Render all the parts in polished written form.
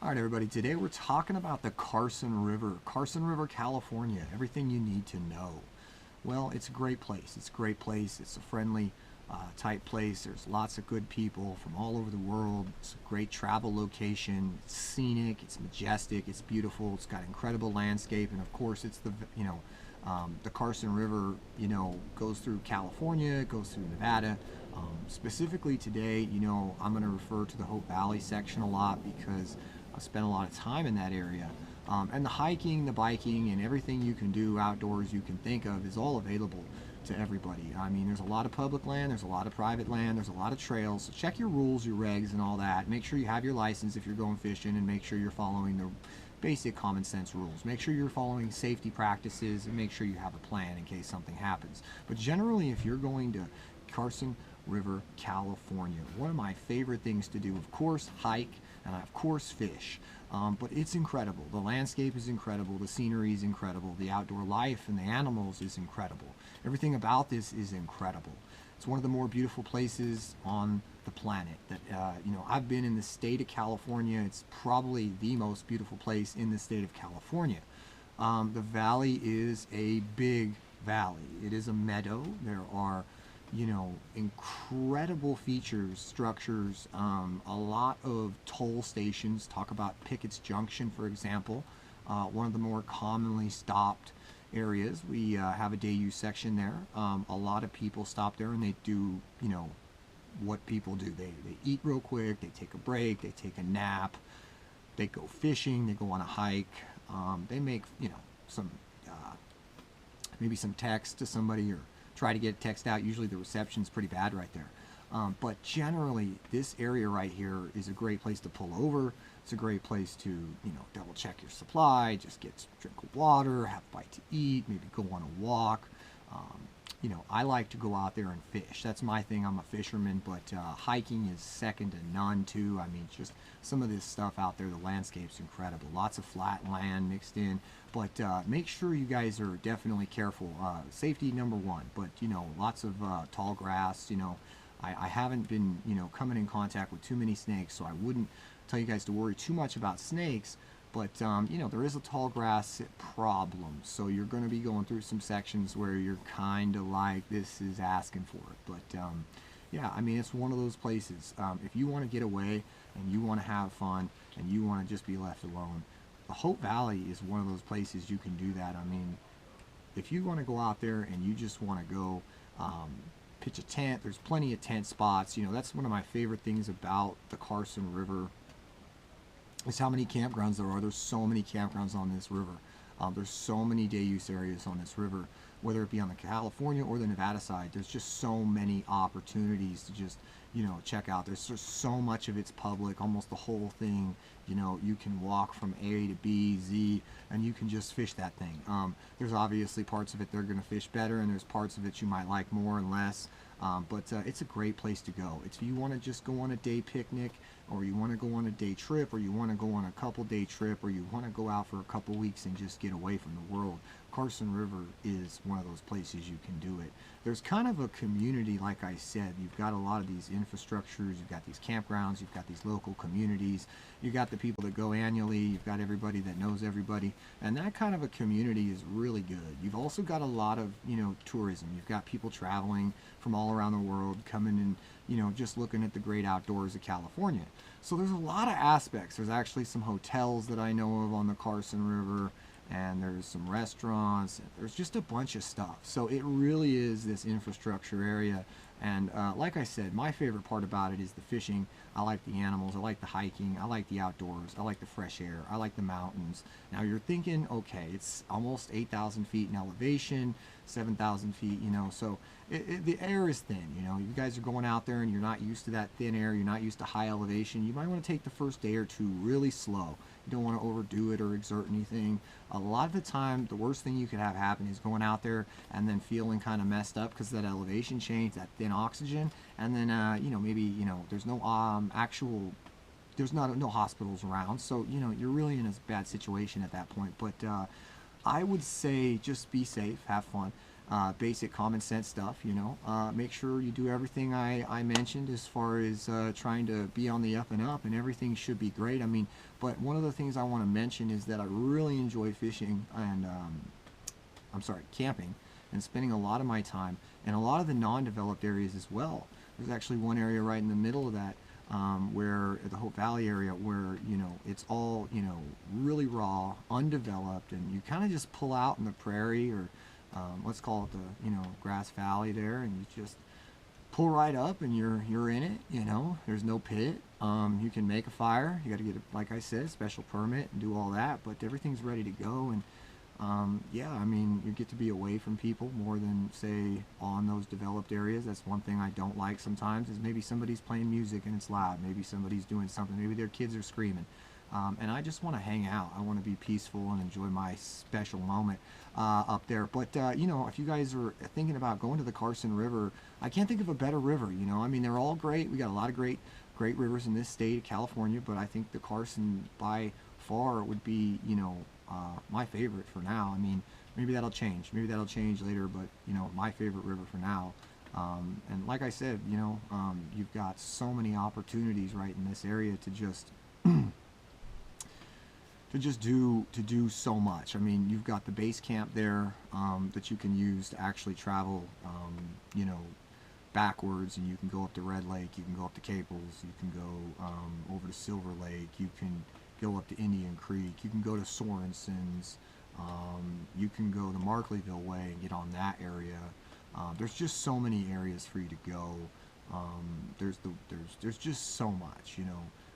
All right, everybody. Today we're talking about the Carson River, California. Everything you need to know. Well, it's a great place. It's a great place. It's a friendly type place. There's lots of good people from all over the world. It's a great travel location. It's scenic. It's majestic. It's beautiful. It's got incredible landscape, and of course, it's the Carson River. Goes through California, goes through Nevada. Specifically today, I'm going to refer to the Hope Valley section a lot because I spent a lot of time in that area. And the hiking, the biking, and everything you can do outdoors you can think of is all available to everybody. I mean, there's a lot of public land, there's a lot of private land, there's a lot of trails. So check your rules, your regs, and all that. Make sure you have your license if you're going fishing, and make sure you're following the basic common sense rules. Make sure you're following safety practices, and make sure you have a plan in case something happens. But generally, if you're going to Carson River, California, one of my favorite things to do, of course, hike, and of course fish. But it's incredible. The landscape is incredible. The scenery is incredible. The outdoor life and the animals is incredible. Everything about this is incredible. It's one of the more beautiful places on the planet. I've been in the state of California. It's probably the most beautiful place in the state of California. The valley is a big valley. It is a meadow. There are incredible features, structures, a lot of toll stations. Talk about Pickett's Junction, for example, one of the more commonly stopped areas. We have a day use section there. A lot of people stop there and they do, what people do. They eat real quick, they take a break, they take a nap, they go fishing, they go on a hike, they make, some, maybe some text to somebody or try to get a text out. Usually the reception's pretty bad right there. But generally, this area right here is a great place to pull over. It's a great place to, double check your supply, just get a drink of water, have a bite to eat, maybe go on a walk. I like to go out there and fish. That's my thing. I'm a fisherman, but hiking is second to none too. I mean, just some of this stuff out there, the landscape's incredible. Lots of flat land mixed in, but make sure you guys are definitely careful. Safety number one, but lots of tall grass. I haven't been, coming in contact with too many snakes, so I wouldn't tell you guys to worry too much about snakes. But, there is a tall grass problem, so you're going to be going through some sections where you're kind of like, this is asking for it. But, yeah, I mean, it's one of those places. If you want to get away and you want to have fun and you want to just be left alone, the Hope Valley is one of those places you can do that. I mean, if you want to go out there and you just want to go pitch a tent, there's plenty of tent spots. That's one of my favorite things about the Carson River is how many campgrounds there are. There's so many campgrounds on this river. There's so many day use areas on this river, whether it be on the California or the Nevada side. There's just so many opportunities to just, check out. There's just so much of it's public, almost the whole thing. You can walk from A to B, Z, and you can just fish that thing. There's obviously parts of it they're going to fish better, and there's parts of it you might like more and less. But it's a great place to go. If you want to just go on a day picnic, or you want to go on a day trip, or you want to go on a couple day trip, or you want to go out for a couple weeks and just get away from the world, Carson River is one of those places you can do it. There's kind of a community, like I said. You've got a lot of these infrastructures, you've got these campgrounds, you've got these local communities, you've got the people that go annually, you've got everybody that knows everybody, and that kind of a community is really good. You've also got a lot of, tourism. You've got people traveling from all around the world coming and, just looking at the great outdoors of California. So there's a lot of aspects. There's actually some hotels that I know of on the Carson River, and there's some restaurants, and there's just a bunch of stuff. So it really is this infrastructure area. And like I said, my favorite part about it is the fishing. I like the animals, I like the hiking, I like the outdoors, I like the fresh air, I like the mountains. Now you're thinking, okay, it's almost 8,000 feet in elevation, 7,000 feet, so the air is thin. You guys are going out there and you're not used to that thin air, you're not used to high elevation. You might want to take the first day or two really slow. You don't want to overdo it or exert anything. A lot of the time, the worst thing you could have happen is going out there and then feeling kind of messed up because that elevation change, that thin oxygen, and then maybe there's no no hospitals around, so you're really in a bad situation at that point. But I would say just be safe, have fun. basic common sense stuff, you know. Make sure you do everything I mentioned as far as trying to be on the up and up, and everything should be great. I mean, but one of the things I want to mention is that I really enjoy fishing and camping, and spending a lot of my time in a lot of the non-developed areas as well. There's actually one area right in the middle of that, where the Hope Valley area, where it's all really raw, undeveloped, and you kind of just pull out in the prairie, or let's call it the grass valley there, and you just pull right up and you're in it. There's no pit. You can make a fire. You got to get, like I said, a special permit and do all that, but everything's ready to go. And yeah, I mean, you get to be away from people more than, say, on those developed areas. That's one thing I don't like sometimes, is maybe somebody's playing music and it's loud. Maybe somebody's doing something. Maybe their kids are screaming. And I just want to hang out. I want to be peaceful and enjoy my special moment up there. But, if you guys are thinking about going to the Carson River, I can't think of a better river, I mean, they're all great. We got a lot of great rivers in this state of California, but I think the Carson by far would be, my favorite for now. I mean, maybe that'll change. Maybe that'll change later, but, my favorite river for now. And like I said, you've got so many opportunities right in this area to just do so much. I mean, you've got the base camp there that you can use to actually travel, backwards, and you can go up to Red Lake, you can go up to Caples, you can go over to Silver Lake, you can go up to Indian Creek, you can go to Sorensen's, you can go the Markleyville way and get on that area. There's just so many areas for you to go. There's just so much,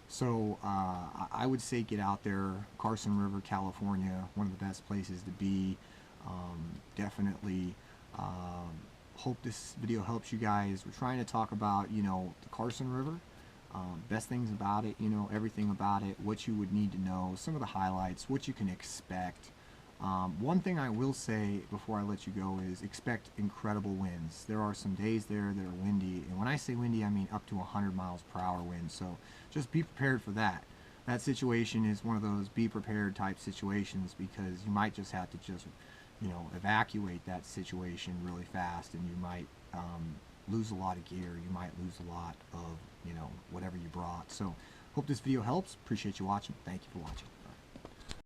So I would say get out there. Carson River, California, one of the best places to be. Definitely hope this video helps you guys. We're trying to talk about, the Carson River, best things about it, everything about it, what you would need to know, some of the highlights, what you can expect. One thing I will say before I let you go is expect incredible winds. There are some days there that are windy, and when I say windy, I mean up to 100 miles per hour wind, so just be prepared for that. That situation is one of those be prepared type situations, because you might just have to evacuate that situation really fast, and you might lose a lot of gear, you might lose a lot of whatever you brought. So hope this video helps. Appreciate you watching. Thank you for watching.